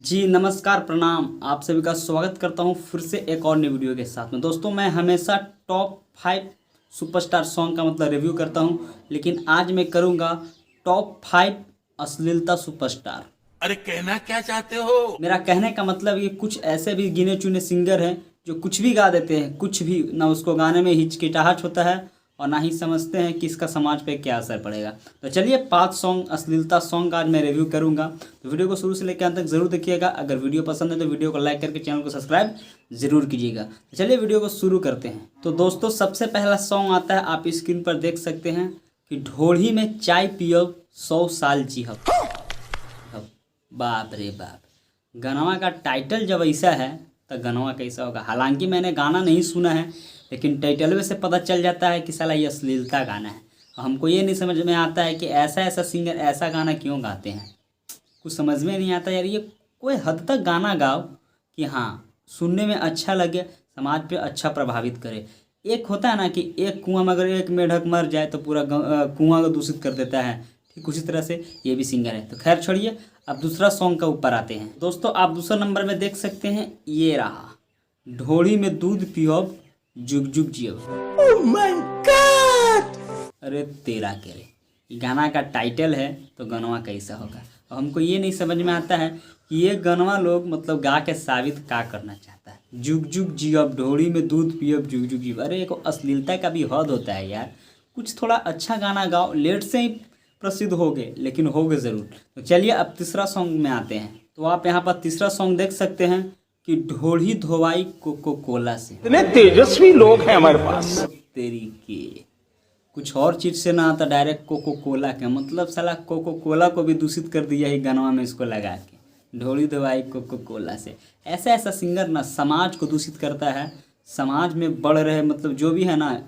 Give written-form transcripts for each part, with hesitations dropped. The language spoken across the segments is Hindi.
जी नमस्कार प्रणाम। आप सभी का स्वागत करता हूं फिर से एक और नई वीडियो के साथ में। दोस्तों मैं हमेशा टॉप 5 सुपरस्टार सॉन्ग का मतलब रिव्यू करता हूं, लेकिन आज मैं करूंगा टॉप 5 अश्लीलता सुपरस्टार। अरे कहना क्या चाहते हो? मेरा कहने का मतलब ये कुछ ऐसे भी गिने चुने सिंगर हैं जो कुछ भी गा देते हैं, कुछ भी ना उसको गाने में हिचकिटाहट होता है और ना ही समझते हैं कि इसका समाज पे क्या असर पड़ेगा। तो चलिए 5 सॉन्ग अश्लीलता सॉन्ग आज मैं रिव्यू करूंगा, तो वीडियो को शुरू से लेकर अंत तक जरूर देखिएगा। अगर वीडियो पसंद है तो वीडियो को लाइक करके चैनल को सब्सक्राइब जरूर कीजिएगा। तो चलिए वीडियो को शुरू करते हैं। तो दोस्तों सबसे पहला सॉन्ग आता है, आप स्क्रीन पर देख सकते हैं कि ढोढ़ी में चाय पियब 100 साल जीहब। बाप रे बाप, गनवा का टाइटल जब ऐसा है तो गनवा कैसा होगा। हालांकि मैंने गाना नहीं सुना है, लेकिन टाइटल से पता चल जाता है कि साला ये अश्लीलता गाना है। हमको ये नहीं समझ में आता है कि ऐसा ऐसा सिंगर ऐसा गाना क्यों गाते हैं। कुछ समझ में नहीं आता यार। ये कोई हद तक गाना गाओ कि हाँ सुनने में अच्छा लगे, समाज पे अच्छा प्रभावित करे। एक होता है ना कि एक कुआं में अगर एक मेढक मर जाए तो पूरा कुआं को दूषित कर देता है, ठीक उसी तरह से ये भी सिंगर है। तो खैर छोड़िए, अब दूसरा सॉन्ग का ऊपर आते हैं। दोस्तों आप दूसरा नंबर में देख सकते हैं, ये रहा ढोड़ी में दूध पियोब जुग जुग जियोब। Oh my God! अरे तेरा के रे, ये गाना का टाइटल है तो गनवा कैसा होगा। और हमको ये नहीं समझ में आता है कि ये गनवा लोग मतलब गा के साबित क्या करना चाहता है। जुग जुग जियोब, ढोड़ी में दूध पियोब जुग जुग जियोब। अरे एक अश्लीलता का भी हद होता है यार। कुछ थोड़ा अच्छा गाना गाओ, लेट से ही प्रसिद्ध होगे लेकिन होगे ज़रूर। तो चलिए अब तीसरा सॉन्ग में आते हैं। तो आप यहाँ पर तीसरा सॉन्ग देख सकते हैं कि ढोढ़ी धोवाई कोको कोला से। इतने तेजस्वी लोग हैं हमारे पास। तेरी के कुछ और चीज़ से ना आता, डायरेक्ट कोको कोला के मतलब साला कोको कोला को भी दूषित कर दिया है गनवा में इसको लगा के। ढोढ़ी धोवाई कोको कोला से। ऐसा ऐसा सिंगर ना समाज को दूषित करता है, समाज में बढ़ रहे मतलब जो भी है ना,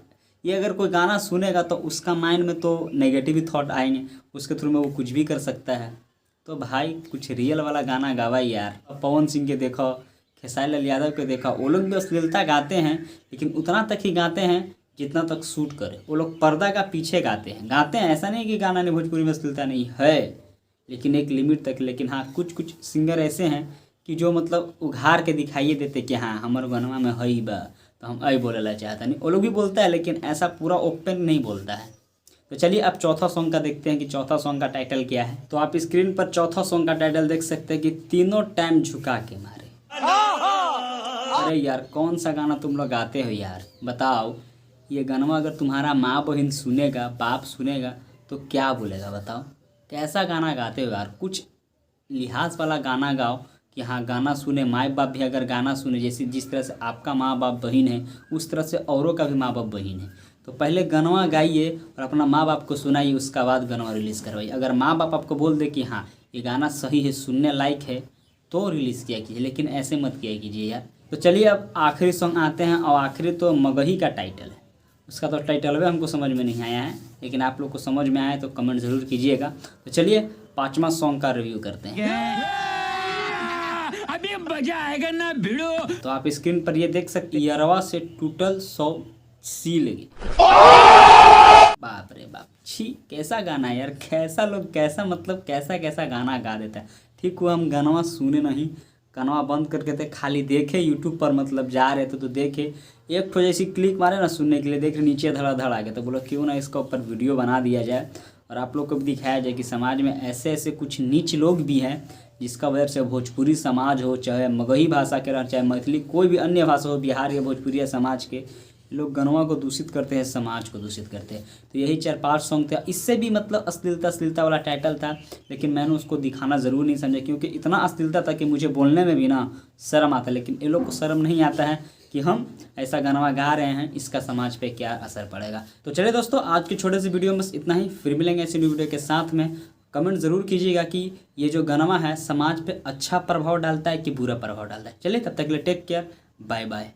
ये अगर कोई गाना सुनेगा तो उसका माइंड में तो नेगेटिव ही थॉट आएंगे, उसके थ्रू में वो कुछ भी कर सकता है। तो भाई कुछ रियल वाला गाना गावा यार। पवन सिंह के देखो, खेसारी लाल यादव के देखा, वो लोग भी अश्लीलता गाते हैं लेकिन उतना तक ही गाते हैं जितना तक सूट करे। वो लोग पर्दा का पीछे गाते हैं। ऐसा नहीं कि गाना नहीं भोजपुरी में अश्लीलता नहीं है, लेकिन एक लिमिट तक। लेकिन हाँ कुछ कुछ सिंगर ऐसे हैं कि जो मतलब उघार के दिखाइए देते कि हाँ हमारे गनवा में है बा, तो हम आई बोलेला चाहता नहीं। वो लोग भी बोलता है लेकिन ऐसा पूरा ओपन नहीं बोलता है। तो चलिए अब चौथा सॉन्ग का देखते हैं कि चौथा सॉन्ग का टाइटल क्या है। तो आप स्क्रीन पर चौथा सॉन्ग का टाइटल देख सकते हैं कि तीनों टाइम झुका के मारे। अरे यार कौन सा गाना तुम लोग गाते हो यार, बताओ। ये गाना अगर तुम्हारा माँ बहन सुनेगा, बाप सुनेगा तो क्या बोलेगा बताओ। कैसा गाना गाते हो यार। कुछ लिहाज वाला गाना गाओ कि हाँ गाना सुने, माँ बाप भी अगर गाना सुने, जैसे जिस तरह से आपका माँ बाप बहन है उस तरह से औरों का भी माँ बाप बहन है। तो पहले गनवा गाइए और अपना माँ बाप को सुनाइए, उसका बाद गनवा रिलीज़ करवाइए। अगर माँ बाप आपको बोल दे कि हाँ ये गाना सही है, सुनने लायक है, तो रिलीज़ किया कीजिए, लेकिन ऐसे मत किया कीजिए यार। तो चलिए अब आखिरी सॉन्ग आते हैं, और आखिरी तो मगही का टाइटल है। उसका तो टाइटल भी हमको समझ में नहीं आया है, लेकिन आप लोग को समझ में आया तो कमेंट ज़रूर कीजिएगा। तो चलिए पाँचवा सॉन्ग का रिव्यू करते हैं। अभी मजा आएगा ना भिड़ो। तो आप स्क्रीन पर ये देख सकते, यरवा से टूटल 100 सी लगी। बाप रे बाप, छी कैसा गाना है यार। कैसा लोग कैसा मतलब कैसा कैसा गाना गा देता है। ठीक हुआ हम गाना सुने नहीं, गाना बंद करके थे, खाली देखे यूट्यूब पर मतलब जा रहे थे तो देखे एक तो जैसी क्लिक मारे ना सुनने के लिए, देख नीचे धड़ाधड़ आ गया। तो बोलो क्यों ना इसका ऊपर वीडियो बना दिया जाए और आप लोग को भी दिखाया जाए कि समाज में ऐसे ऐसे कुछ नीच लोग भी हैं जिसका वजह से भोजपुरी समाज हो, चाहे मगही भाषा के रह, चाहे मैथिली कोई भी अन्य भाषा हो, बिहार या भोजपुरी समाज के लोग गनवा को दूषित करते हैं, समाज को दूषित करते हैं। तो यही 4-5 सॉन्ग थे। इससे भी मतलब अश्लीलता वाला टाइटल था, लेकिन मैंने उसको दिखाना ज़रूर नहीं समझा क्योंकि इतना अश्लीलता था कि मुझे बोलने में भी ना शर्म आता। लेकिन ये लोग को शर्म नहीं आता है कि हम ऐसा गनवा गा रहे हैं, इसका समाज पे क्या असर पड़ेगा। तो चलिए दोस्तों आज के छोटे से वीडियो में बस इतना ही। फिर मिलेंगे ऐसी वीडियो के साथ में। कमेंट ज़रूर कीजिएगा कि ये जो गनवा है समाज पे अच्छा प्रभाव डालता है कि बुरा प्रभाव डालता है। चलिए तब तक के लिए टेक केयर, बाय बाय।